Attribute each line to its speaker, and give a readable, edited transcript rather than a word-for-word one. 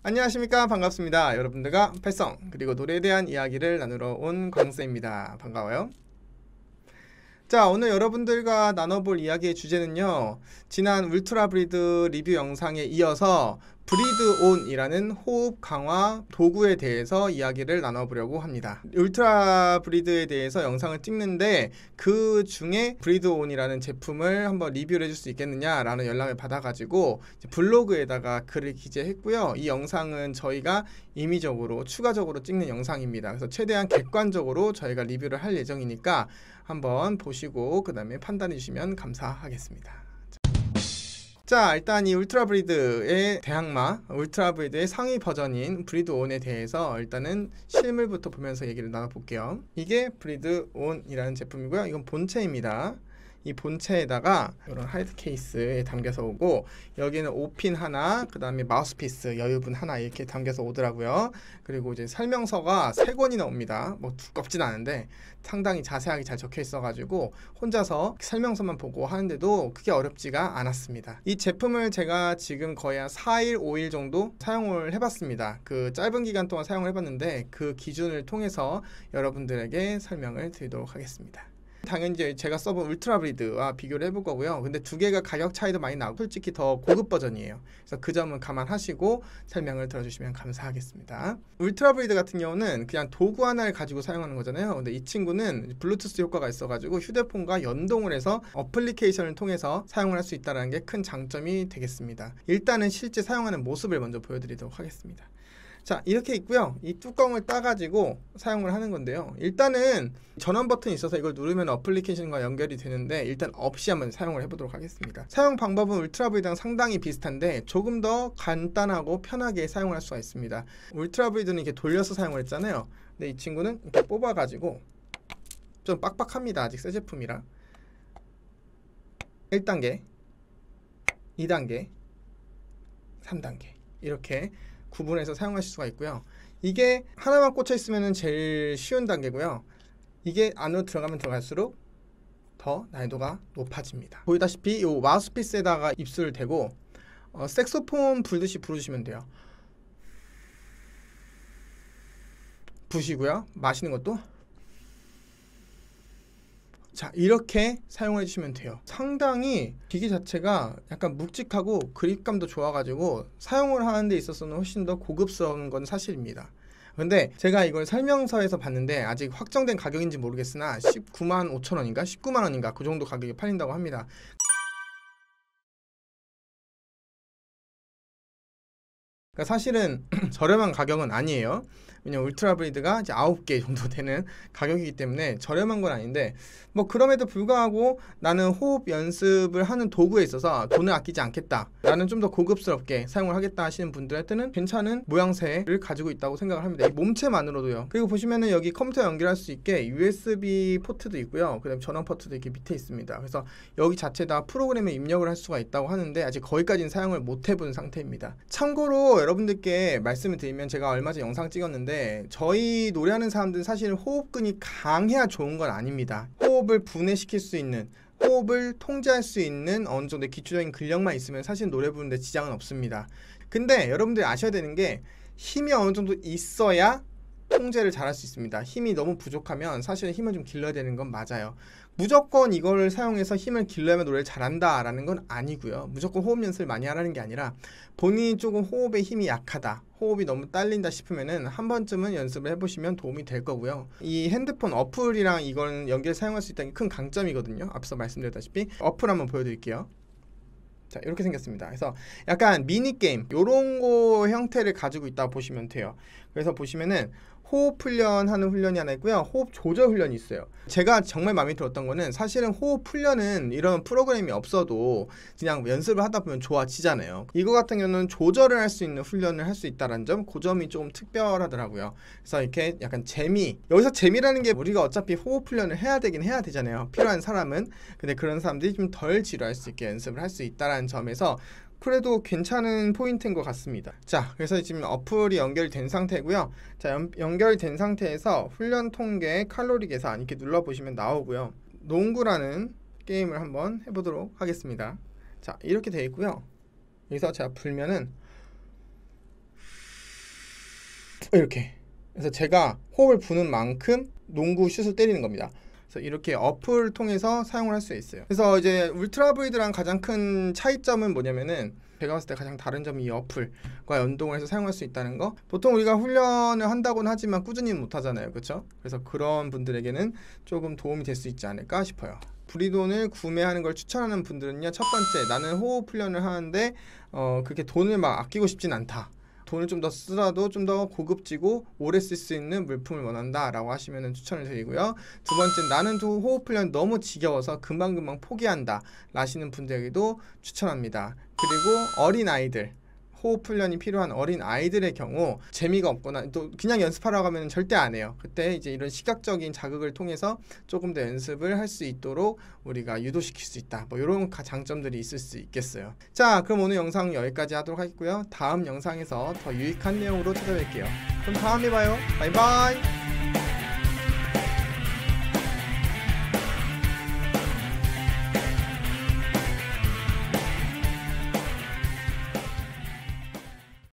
Speaker 1: 안녕하십니까, 반갑습니다. 여러분들과 팔성 그리고 노래에 대한 이야기를 나누러 온 광쌤입니다. 반가워요. 자, 오늘 여러분들과 나눠볼 이야기의 주제는요, 지난 울트라 브리드 리뷰 영상에 이어서 브리드 온이라는 호흡 강화 도구에 대해서 이야기를 나눠보려고 합니다. 울트라 브리드에 대해서 영상을 찍는데 그 중에 브리드 온이라는 제품을 한번 리뷰를 해줄 수 있겠느냐라는 연락을 받아가지고 블로그에다가 글을 기재했고요. 이 영상은 저희가 임의적으로 추가적으로 찍는 영상입니다. 그래서 최대한 객관적으로 저희가 리뷰를 할 예정이니까 한번 보시고 그 다음에 판단해 주시면 감사하겠습니다. 자, 일단 이 울트라 브리드의 대항마, 울트라 브리드의 상위 버전인 브리드 온에 대해서 일단은 실물부터 보면서 얘기를 나눠볼게요. 이게 브리드 온이라는 제품이고요. 이건 본체입니다. 이 본체에다가 이런 하이드 케이스에 담겨서 오고, 여기는 5핀 하나, 그 다음에 마우스피스 여유분 하나 이렇게 담겨서 오더라고요. 그리고 이제 설명서가 3권이나 옵니다. 뭐 두껍진 않은데 상당히 자세하게 잘 적혀 있어가지고 혼자서 설명서만 보고 하는데도 크게 어렵지가 않았습니다. 이 제품을 제가 지금 거의 한 4일, 5일 정도 사용을 해봤습니다. 그 짧은 기간 동안 사용을 해봤는데 그 기준을 통해서 여러분들에게 설명을 드리도록 하겠습니다. 당연히 제가 써본 울트라 브리드와 비교를 해볼 거고요. 근데 두 개가 가격 차이도 많이 나고 솔직히 더 고급 버전이에요. 그래서 그 점은 감안하시고 설명을 들어주시면 감사하겠습니다. 울트라 브리드 같은 경우는 그냥 도구 하나를 가지고 사용하는 거잖아요. 근데 이 친구는 블루투스 효과가 있어가지고 휴대폰과 연동을 해서 어플리케이션을 통해서 사용을 할 수 있다는 게 큰 장점이 되겠습니다. 일단은 실제 사용하는 모습을 먼저 보여드리도록 하겠습니다. 자, 이렇게 있고요. 이 뚜껑을 따가지고 사용을 하는 건데요. 일단은 전원 버튼이 있어서 이걸 누르면 어플리케이션과 연결이 되는데 일단 없이 한번 사용을 해보도록 하겠습니다. 사용 방법은 울트라 브리드랑 상당히 비슷한데 조금 더 간단하고 편하게 사용을 할 수가 있습니다. 울트라 브리드는 이렇게 돌려서 사용을 했잖아요. 근데 이 친구는 이렇게 뽑아가지고 좀 빡빡합니다. 아직 새 제품이라 1단계, 2단계, 3단계 이렇게 구분해서 사용하실 수가 있고요. 이게 하나만 꽂혀 있으면 제일 쉬운 단계고요. 이게 안으로 들어가면 들어갈수록 더 난이도가 높아집니다. 보이다시피 이 마우스피스에다가 입술을 대고 색소폰 불듯이 부르시면 돼요. 부시고요. 마시는 것도 자, 이렇게 사용해 주시면 돼요. 상당히 기기 자체가 약간 묵직하고 그립감도 좋아가지고 사용을 하는 데 있어서는 훨씬 더 고급스러운 건 사실입니다. 근데 제가 이걸 설명서에서 봤는데 아직 확정된 가격인지 모르겠으나 19만 5천 원인가 19만 원인가 그 정도 가격에 팔린다고 합니다. 그러니까 사실은 저렴한 가격은 아니에요. 왜냐면 울트라 브리드가 이제 9개 정도 되는 가격이기 때문에 저렴한 건 아닌데, 뭐 그럼에도 불구하고 나는 호흡 연습을 하는 도구에 있어서 돈을 아끼지 않겠다, 나는 좀 더 고급스럽게 사용을 하겠다 하시는 분들한테는 괜찮은 모양새를 가지고 있다고 생각을 합니다. 이 몸체만으로도요. 그리고 보시면은 여기 컴퓨터 연결할 수 있게 USB 포트도 있고요. 그 다음에 전원 포트도 이렇게 밑에 있습니다. 그래서 여기 자체다 프로그램에 입력을 할 수가 있다고 하는데 아직 거기까지는 사용을 못 해본 상태입니다. 참고로 여러분들께 말씀을 드리면, 제가 얼마 전에 영상 찍었는데 저희 노래하는 사람들은 사실 호흡근이 강해야 좋은 건 아닙니다. 호흡을 분해시킬 수 있는, 호흡을 통제할 수 있는 어느 정도의 기초적인 근력만 있으면 사실 노래 부르는데 지장은 없습니다. 근데 여러분들이 아셔야 되는 게 힘이 어느 정도 있어야 통제를 잘 할 수 있습니다. 힘이 너무 부족하면 사실 힘을 좀 길러야 되는 건 맞아요. 무조건 이걸 사용해서 힘을 길러야만 노래를 잘한다 라는 건 아니고요. 무조건 호흡 연습을 많이 하라는 게 아니라 본인이 조금 호흡에 힘이 약하다, 호흡이 너무 딸린다 싶으면은 한 번쯤은 연습을 해보시면 도움이 될 거고요. 이 핸드폰 어플이랑 이건 연결 사용할 수 있다는 게 큰 강점이거든요. 앞서 말씀드렸다시피 어플 한번 보여드릴게요. 자, 이렇게 생겼습니다. 그래서 약간 미니게임 요런 거 형태를 가지고 있다고 보시면 돼요. 그래서 보시면은 호흡 훈련하는 훈련이 하나 있고요. 호흡 조절 훈련이 있어요. 제가 정말 마음에 들었던 거는 사실은 호흡 훈련은 이런 프로그램이 없어도 그냥 연습을 하다 보면 좋아지잖아요. 이거 같은 경우는 조절을 할 수 있는 훈련을 할 수 있다는 점, 그 점이 조금 특별하더라고요. 그래서 이렇게 약간 재미, 여기서 재미라는 게 우리가 어차피 호흡 훈련을 해야 되긴 해야 되잖아요. 필요한 사람은. 근데 그런 사람들이 좀 덜 지루할 수 있게 연습을 할 수 있다는 점에서 그래도 괜찮은 포인트인 것 같습니다. 자, 그래서 지금 어플이 연결된 상태고요. 자, 연결된 상태에서 훈련 통계, 칼로리 계산 이렇게 눌러보시면 나오고요. 농구라는 게임을 한번 해보도록 하겠습니다. 자, 이렇게 되어 있고요. 여기서 제가 불면은 이렇게. 그래서 제가 호흡을 부는 만큼 농구 슛을 때리는 겁니다. 그래서 이렇게 어플을 통해서 사용을 할 수 있어요. 그래서 이제 울트라 브리드랑 가장 큰 차이점은 뭐냐면은, 제가 봤을 때 가장 다른 점이 이 어플과 연동을 해서 사용할 수 있다는 거. 보통 우리가 훈련을 한다고는 하지만 꾸준히는 못 하잖아요, 그렇죠? 그래서 그런 분들에게는 조금 도움이 될 수 있지 않을까 싶어요. 브리돈을 구매하는 걸 추천하는 분들은요, 첫 번째, 나는 호흡 훈련을 하는데 그렇게 돈을 막 아끼고 싶진 않다, 돈을 좀 더 쓰더라도 좀 더 고급지고 오래 쓸 수 있는 물품을 원한다 라고 하시면 추천을 드리고요. 두 번째, 나는 또 호흡 훈련 너무 지겨워서 금방금방 포기한다 라시는 분들에게도 추천합니다. 그리고 어린 아이들, 호흡 훈련이 필요한 어린 아이들의 경우 재미가 없거나 또 그냥 연습하라고 하면 절대 안 해요. 그때 이제 이런 시각적인 자극을 통해서 조금 더 연습을 할 수 있도록 우리가 유도시킬 수 있다, 뭐 이런 장점들이 있을 수 있겠어요. 자, 그럼 오늘 영상 여기까지 하도록 하겠고요. 다음 영상에서 더 유익한 내용으로 찾아뵐게요. 그럼 다음에 봐요. 바이바이.